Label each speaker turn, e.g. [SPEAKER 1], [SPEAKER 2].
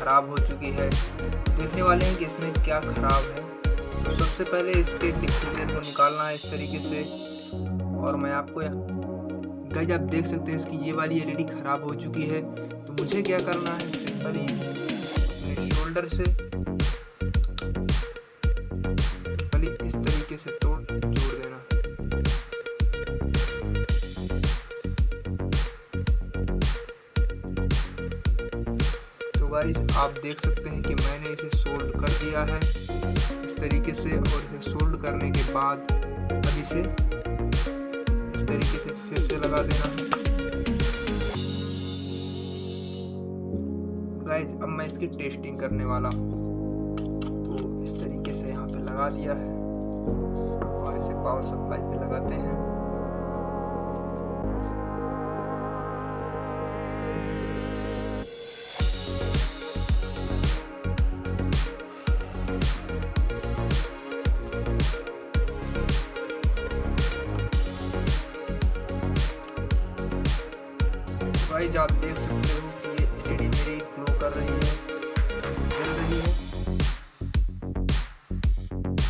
[SPEAKER 1] ख़राब हो चुकी है। देखने वाले हैं कि इसमें क्या ख़राब है। तो सबसे पहले इसके डिफ्यूज़र को निकालना है इस तरीके से। और मैं आपको गाइस आप देख सकते हैं इसकी ये वाली एलईडी ख़राब हो चुकी है। तो मुझे क्या करना है, सिंपली अपने शोल्डर से सिंपली इस तरीके से जोड़ देना। तो गाइस आप देख सकते हैं कि मैंने इसे सोल्ड कर दिया है इस तरीके से। और इसे सोल्ड करने के बाद अब इसे इस तरीके से फिर से लगा देना है। गाइस अब मैं इसकी टेस्टिंग करने वाला हूँ। तो इस तरीके से यहाँ पे लगा दिया है और इसे पावर सप्लाई पे लगाते हैं। गाइस आप देख सकते हो